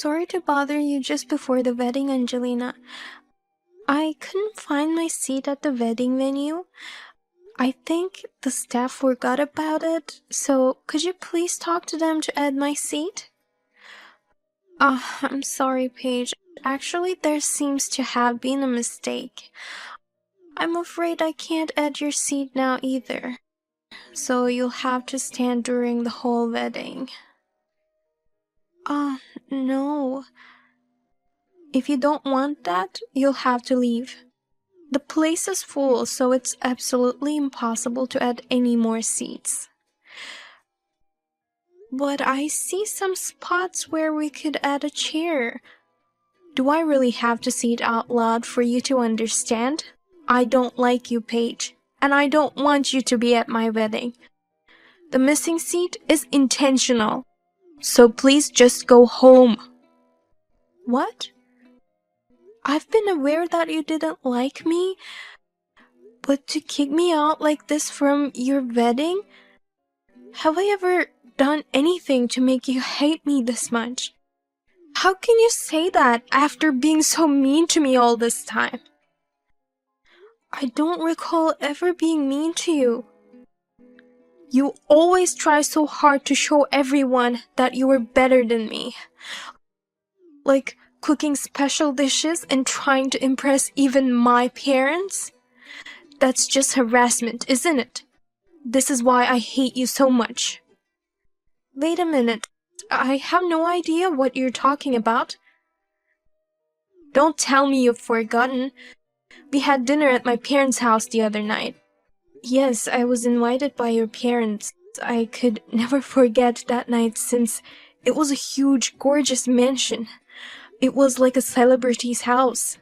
Sorry to bother you just before the wedding, Angelina. I couldn't find my seat at the wedding venue. I think the staff forgot about it, so could you please talk to them to add my seat? I'm sorry, Paige. Actually, there seems to have been a mistake. I'm afraid I can't add your seat now either, so you'll have to stand during the whole wedding. No. If you don't want that, you'll have to leave. The place is full, so it's absolutely impossible to add any more seats. But I see some spots where we could add a chair. Do I really have to say it out loud for you to understand? I don't like you, Paige, and I don't want you to be at my wedding. The missing seat is intentional, so please just go home. What? I've been aware that you didn't like me, but to kick me out like this from your wedding? Have I ever done anything to make you hate me this much? How can you say that after being so mean to me all this time? I don't recall ever being mean to you. You always try so hard to show everyone that you were better than me. Like cooking special dishes and trying to impress even my parents? That's just harassment, isn't it? This is why I hate you so much. Wait a minute. I have no idea what you're talking about. Don't tell me you've forgotten. We had dinner at my parents' house the other night. Yes, I was invited by your parents. I could never forget that night since it was a huge, gorgeous mansion. It was like a celebrity's house.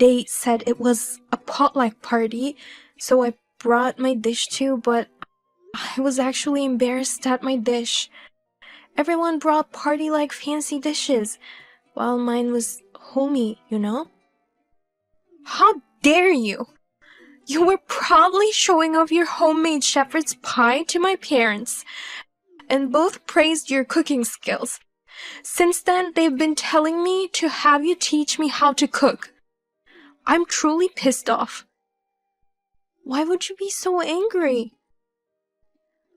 They said it was a potluck party, so I brought my dish too, but I was actually embarrassed at my dish. Everyone brought party-like fancy dishes, while mine was homey, you know? How dare you! You were proudly showing off your homemade shepherd's pie to my parents, and both praised your cooking skills. Since then, they've been telling me to have you teach me how to cook. I'm truly pissed off. Why would you be so angry?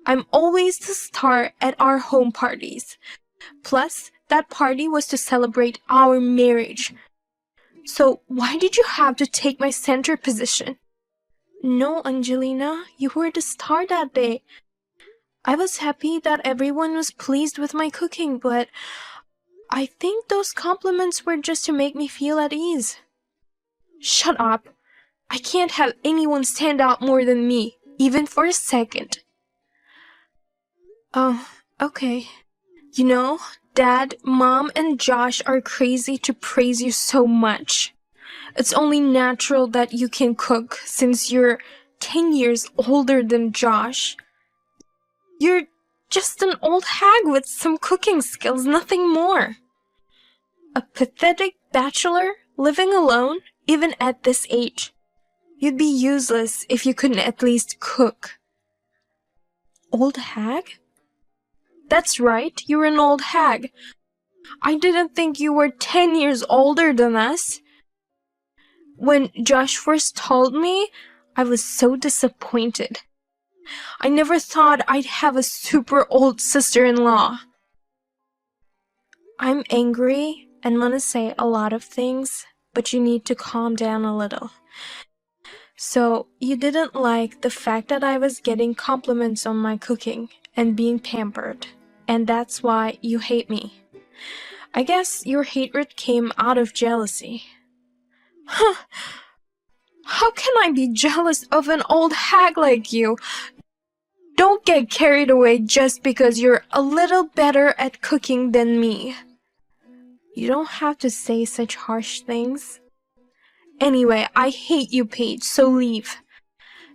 I'm always the star at our home parties. Plus, that party was to celebrate our marriage. So why did you have to take my center position? No, Angelina, you were the star that day. I was happy that everyone was pleased with my cooking, but I think those compliments were just to make me feel at ease. Shut up. I can't have anyone stand out more than me, even for a second. Oh, okay. You know, Dad, Mom, and Josh are crazy to praise you so much. It's only natural that you can cook since you're 10 years older than Josh. You're just an old hag with some cooking skills, nothing more. A pathetic bachelor living alone, even at this age. You'd be useless if you couldn't at least cook. Old hag? That's right, you're an old hag. I didn't think you were 10 years older than us. When Josh first told me, I was so disappointed. I never thought I'd have a super old sister-in-law. I'm angry and want to say a lot of things, but you need to calm down a little. So, you didn't like the fact that I was getting compliments on my cooking and being pampered, and that's why you hate me. I guess your hatred came out of jealousy. Huh. How can I be jealous of an old hag like you? Don't get carried away just because you're a little better at cooking than me. You don't have to say such harsh things. Anyway, I hate you, Paige, so leave.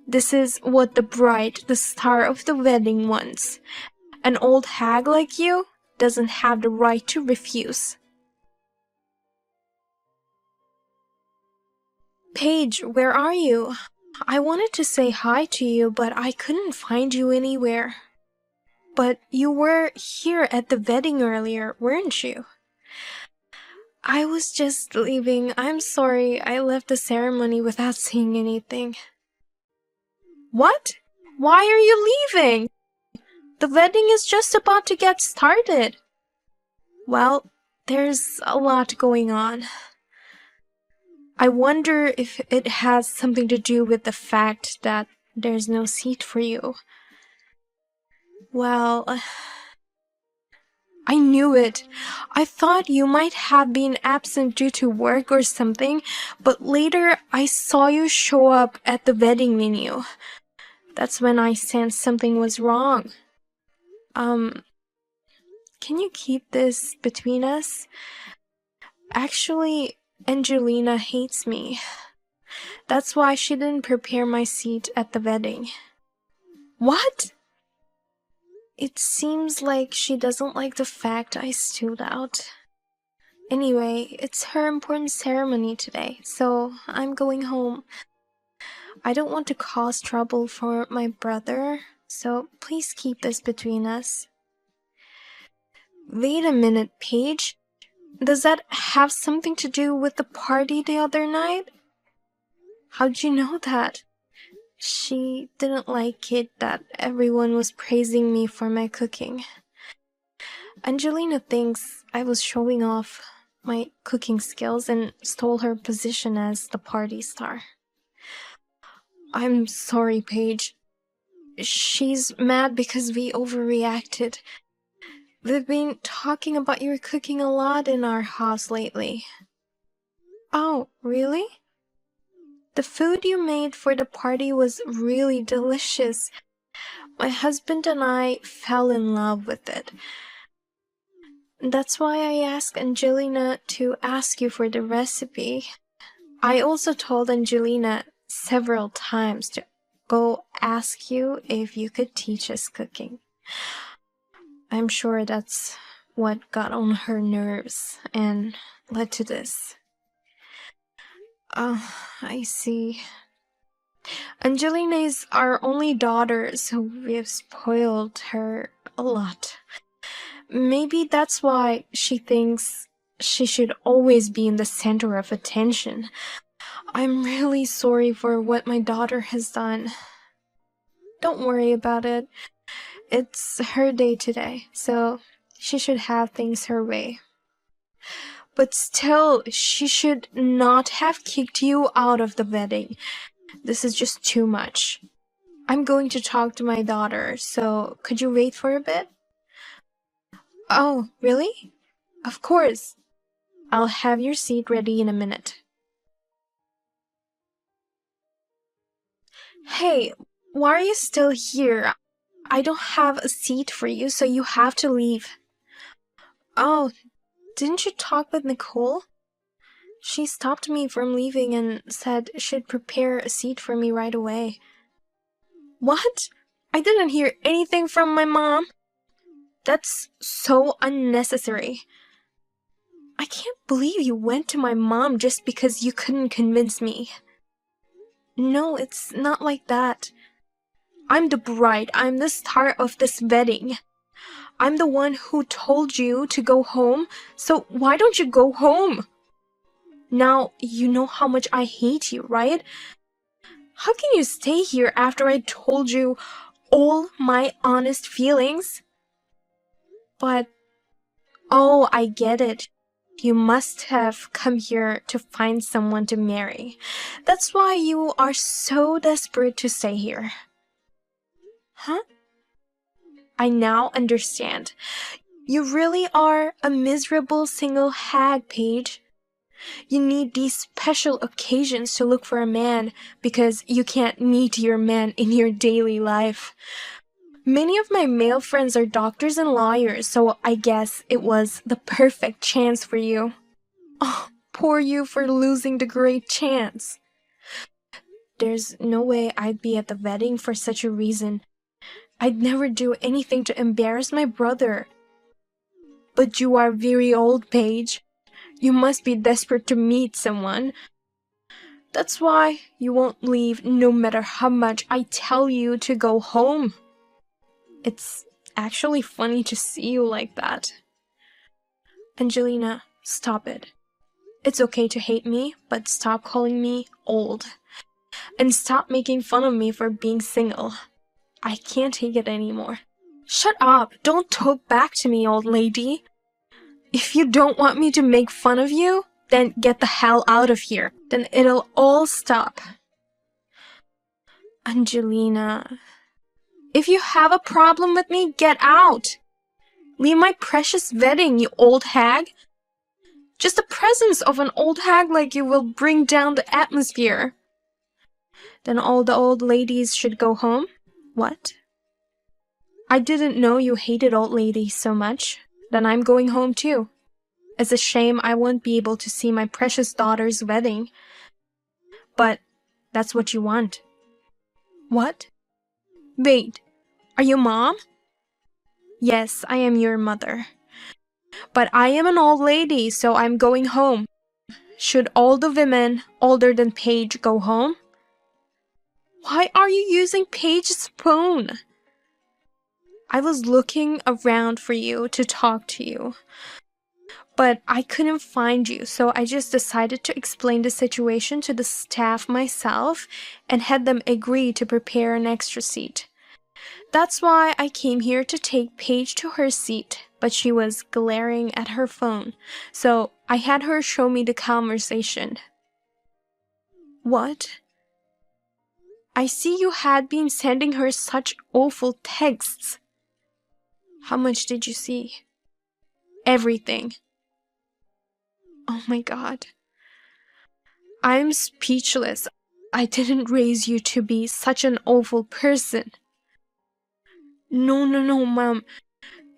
This is what the bride, the star of the wedding, wants. An old hag like you doesn't have the right to refuse. Paige, where are you? I wanted to say hi to you, but I couldn't find you anywhere. But you were here at the wedding earlier, weren't you? I was just leaving. I'm sorry I left the ceremony without saying anything. What? Why are you leaving? The wedding is just about to get started. Well, there's a lot going on. I wonder if it has something to do with the fact that there's no seat for you. Well, I knew it. I thought you might have been absent due to work or something, but later I saw you show up at the wedding venue. That's when I sensed something was wrong. Can you keep this between us? Actually, Angelina hates me. That's why she didn't prepare my seat at the wedding. What? It seems like she doesn't like the fact I stood out. Anyway, it's her important ceremony today, so I'm going home. I don't want to cause trouble for my brother, so please keep this between us. Wait a minute, Paige. Does that have something to do with the party the other night? How'd you know that? She didn't like it that everyone was praising me for my cooking. Angelina thinks I was showing off my cooking skills and stole her position as the party star. I'm sorry, Paige. She's mad because we overreacted. We've been talking about your cooking a lot in our house lately. Oh, really? The food you made for the party was really delicious. My husband and I fell in love with it. That's why I asked Angelina to ask you for the recipe. I also told Angelina several times to go ask you if you could teach us cooking. I'm sure that's what got on her nerves and led to this. Oh, I see. Angelina is our only daughter, so we've spoiled her a lot. Maybe that's why she thinks she should always be in the center of attention. I'm really sorry for what my daughter has done. Don't worry about it. It's her day today, so she should have things her way. But still, she should not have kicked you out of the wedding. This is just too much. I'm going to talk to my daughter, so could you wait for a bit? Oh, really? Of course. I'll have your seat ready in a minute. Hey, why are you still here? I don't have a seat for you, so you have to leave. Oh, didn't you talk with Nicole? She stopped me from leaving and said she'd prepare a seat for me right away. What? I didn't hear anything from my mom. That's so unnecessary. I can't believe you went to my mom just because you couldn't convince me. No, it's not like that. I'm the bride. I'm the star of this wedding. I'm the one who told you to go home, so why don't you go home? Now, you know how much I hate you, right? How can you stay here after I told you all my honest feelings? But, oh, I get it. You must have come here to find someone to marry. That's why you are so desperate to stay here. Huh? I now understand. You really are a miserable single hag, Paige. You need these special occasions to look for a man because you can't meet your man in your daily life. Many of my male friends are doctors and lawyers, so I guess it was the perfect chance for you. Oh, poor you for losing the great chance. There's no way I'd be at the wedding for such a reason. I'd never do anything to embarrass my brother. But you are very old, Paige. You must be desperate to meet someone. That's why you won't leave no matter how much I tell you to go home. It's actually funny to see you like that. Angelina, stop it. It's okay to hate me, but stop calling me old. And stop making fun of me for being single. I can't take it anymore. Shut up! Don't talk back to me, old lady. If you don't want me to make fun of you, then get the hell out of here. Then it'll all stop. Angelina, if you have a problem with me, get out. Leave my precious wedding, you old hag. Just the presence of an old hag like you will bring down the atmosphere. Then all the old ladies should go home? What? I didn't know you hated old ladies so much. Then I'm going home too. It's a shame I won't be able to see my precious daughter's wedding. But that's what you want. What? Wait, are you mom? Yes, I am your mother. But I am an old lady, so I'm going home. Should all the women older than Paige go home? Why are you using Paige's phone? I was looking around for you to talk to you. But I couldn't find you, so I just decided to explain the situation to the staff myself and had them agree to prepare an extra seat. That's why I came here to take Paige to her seat, but she was glaring at her phone, so I had her show me the conversation. What? I see you had been sending her such awful texts. How much did you see? Everything. Oh my God. I'm speechless. I didn't raise you to be such an awful person. No, Mom.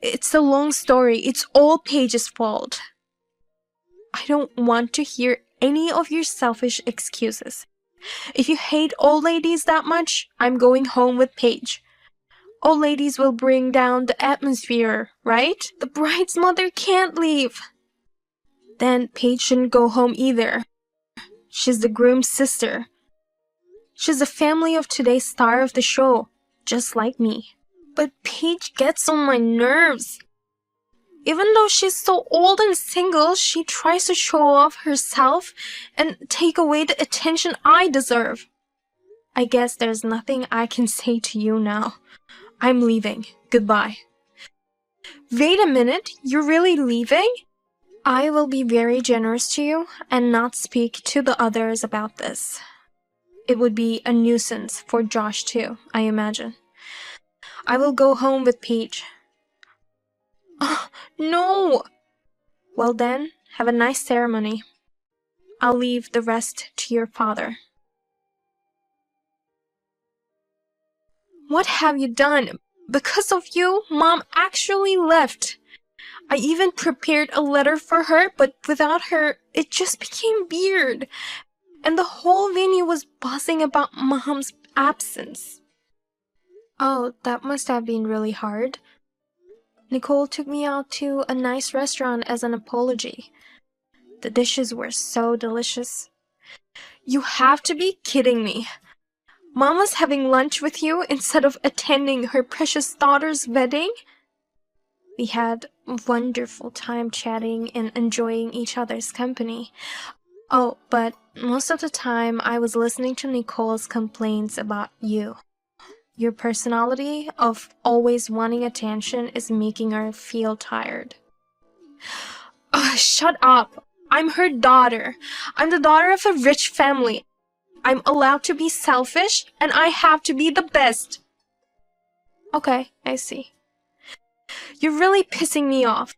It's a long story. It's all Paige's fault. I don't want to hear any of your selfish excuses. If you hate old ladies that much, I'm going home with Paige. Old ladies will bring down the atmosphere, right? The bride's mother can't leave. Then Paige shouldn't go home either. She's the groom's sister. She's the family of today's star of the show, just like me. But Paige gets on my nerves. Even though she's so old and single, she tries to show off herself and take away the attention I deserve. I guess there's nothing I can say to you now. I'm leaving. Goodbye. Wait a minute, you're really leaving? I will be very generous to you and not speak to the others about this. It would be a nuisance for Josh too, I imagine. I will go home with Paige. No! Well then, have a nice ceremony. I'll leave the rest to your father. What have you done? Because of you, Mom actually left. I even prepared a letter for her, but without her, it just became weird. And the whole venue was buzzing about Mom's absence. Oh, that must have been really hard. Nicole took me out to a nice restaurant as an apology. The dishes were so delicious. You have to be kidding me. Mom was having lunch with you instead of attending her precious daughter's wedding? We had a wonderful time chatting and enjoying each other's company. Oh, but most of the time I was listening to Nicole's complaints about you. Your personality of always wanting attention is making her feel tired. Ugh, shut up! I'm her daughter. I'm the daughter of a rich family. I'm allowed to be selfish, and I have to be the best. Okay, I see. You're really pissing me off.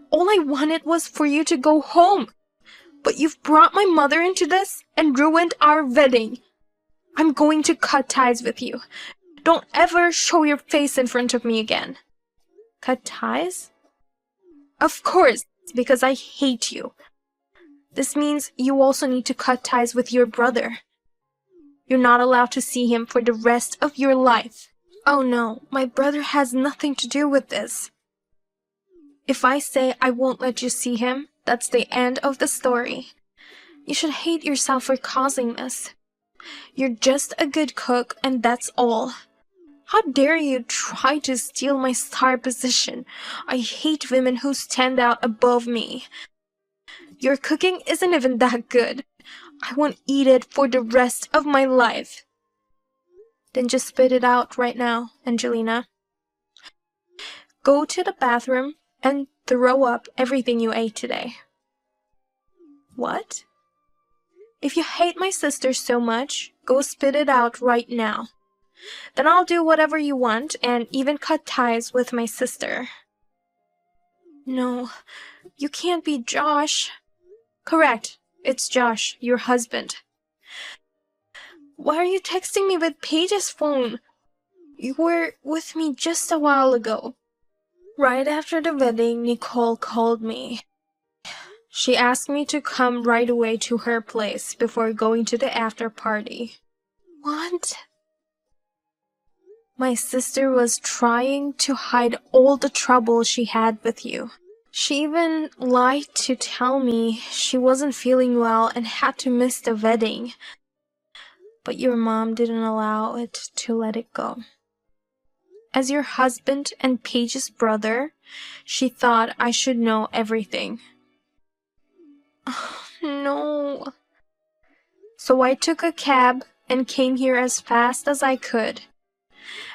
All I wanted was for you to go home. But you've brought my mother into this and ruined our wedding. I'm going to cut ties with you. Don't ever show your face in front of me again. Cut ties? Of course, because I hate you. This means you also need to cut ties with your brother. You're not allowed to see him for the rest of your life. Oh no, my brother has nothing to do with this. If I say I won't let you see him, that's the end of the story. You should hate yourself for causing this. You're just a good cook and that's all. How dare you try to steal my star position? I hate women who stand out above me. Your cooking isn't even that good. I won't eat it for the rest of my life. Then just spit it out right now, Angelina. Go to the bathroom and throw up everything you ate today. What? If you hate my sister so much, go spit it out right now. Then I'll do whatever you want and even cut ties with my sister. No, you can't be Josh. Correct, it's Josh, your husband. Why are you texting me with Paige's phone? You were with me just a while ago. Right after the wedding, Nicole called me. She asked me to come right away to her place before going to the after party. What? My sister was trying to hide all the trouble she had with you. She even lied to tell me she wasn't feeling well and had to miss the wedding. But your mom didn't allow it to let it go. As your husband and Paige's brother, she thought I should know everything. No. So I took a cab and came here as fast as I could.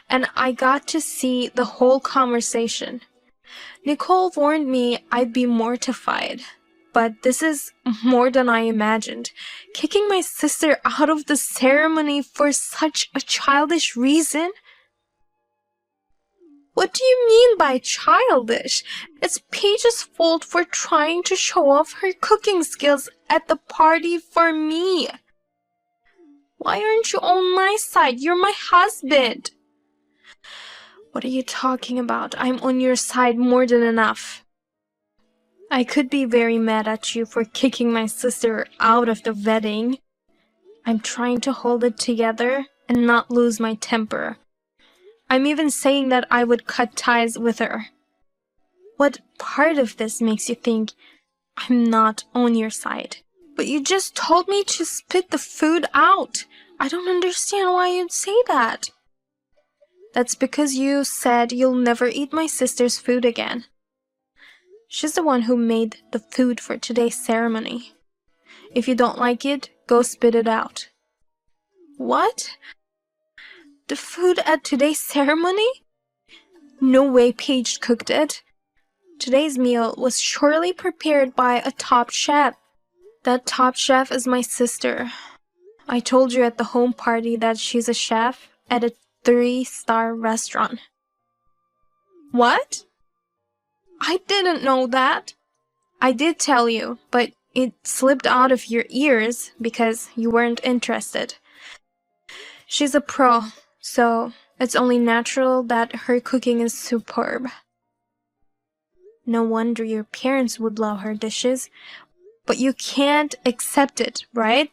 And I got to see the whole conversation. Nicole warned me I'd be mortified. But this is more than I imagined. Kicking my sister out of the ceremony for such a childish reason? What do you mean by childish? It's Paige's fault for trying to show off her cooking skills at the party for me. Why aren't you on my side? You're my husband. What are you talking about? I'm on your side more than enough. I could be very mad at you for kicking my sister out of the wedding. I'm trying to hold it together and not lose my temper. I'm even saying that I would cut ties with her. What part of this makes you think I'm not on your side? But you just told me to spit the food out. I don't understand why you'd say that. That's because you said you'll never eat my sister's food again. She's the one who made the food for today's ceremony. If you don't like it, go spit it out. What? The food at today's ceremony? No way Paige cooked it. Today's meal was surely prepared by a top chef. That top chef is my sister. I told you at the home party that she's a chef at a 3-star restaurant. What? I didn't know that. I did tell you, but it slipped out of your ears because you weren't interested. She's a pro, so it's only natural that her cooking is superb. No wonder your parents would love her dishes, but you can't accept it, right?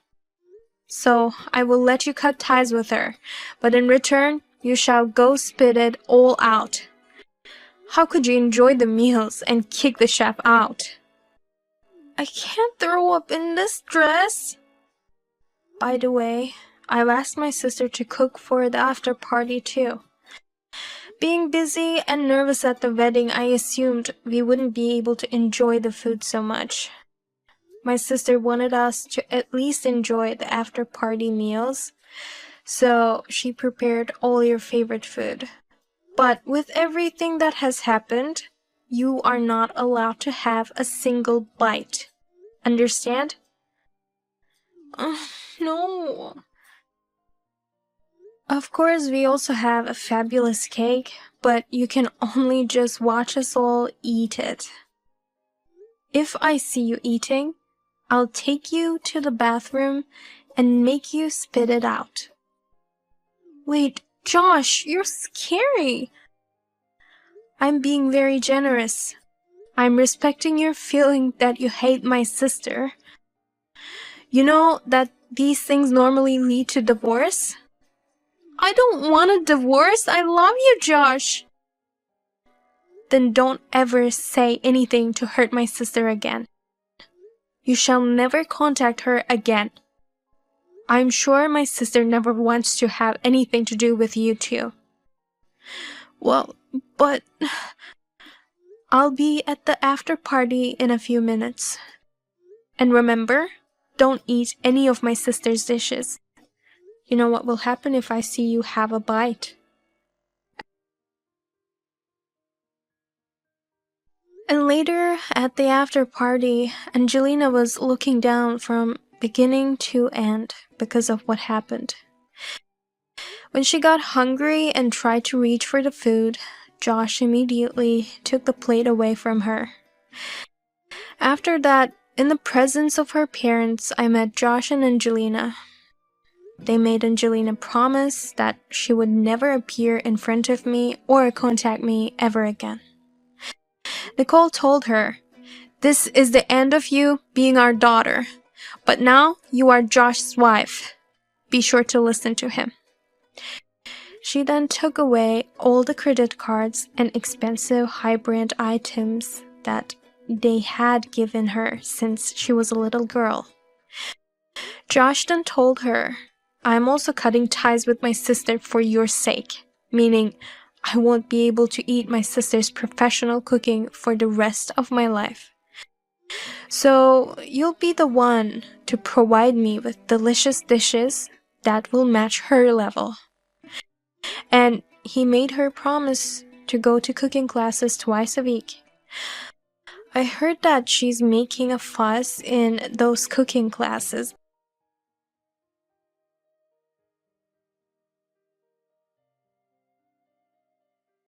So I will let you cut ties with her, but in return, you shall go spit it all out. How could you enjoy the meals and kick the chef out? I can't throw up in this dress. By the way, I've asked my sister to cook for the after party too. Being busy and nervous at the wedding, I assumed we wouldn't be able to enjoy the food so much. My sister wanted us to at least enjoy the after party meals, so she prepared all your favorite food. But with everything that has happened, you are not allowed to have a single bite. Understand? No. Of course, we also have a fabulous cake, but you can only just watch us all eat it. If I see you eating, I'll take you to the bathroom and make you spit it out. Wait, Josh, you're scary. I'm being very generous. I'm respecting your feeling that you hate my sister. You know that these things normally lead to divorce? I don't want a divorce. I love you, Josh. Then don't ever say anything to hurt my sister again. You shall never contact her again. I'm sure my sister never wants to have anything to do with you two. Well, but I'll be at the after party in a few minutes. And remember, don't eat any of my sister's dishes. You know what will happen if I see you have a bite. And later, at the after party, Angelina was looking down from beginning to end because of what happened. When she got hungry and tried to reach for the food, Josh immediately took the plate away from her. After that, in the presence of her parents, I met Josh and Angelina. They made Angelina promise that she would never appear in front of me or contact me ever again. Nicole told her, "This is the end of you being our daughter, but now you are Josh's wife. Be sure to listen to him." She then took away all the credit cards and expensive high-brand items that they had given her since she was a little girl. Josh then told her, "I'm also cutting ties with my sister for your sake," meaning I won't be able to eat my sister's professional cooking for the rest of my life. So you'll be the one to provide me with delicious dishes that will match her level. And he made her promise to go to cooking classes twice a week. I heard that she's making a fuss in those cooking classes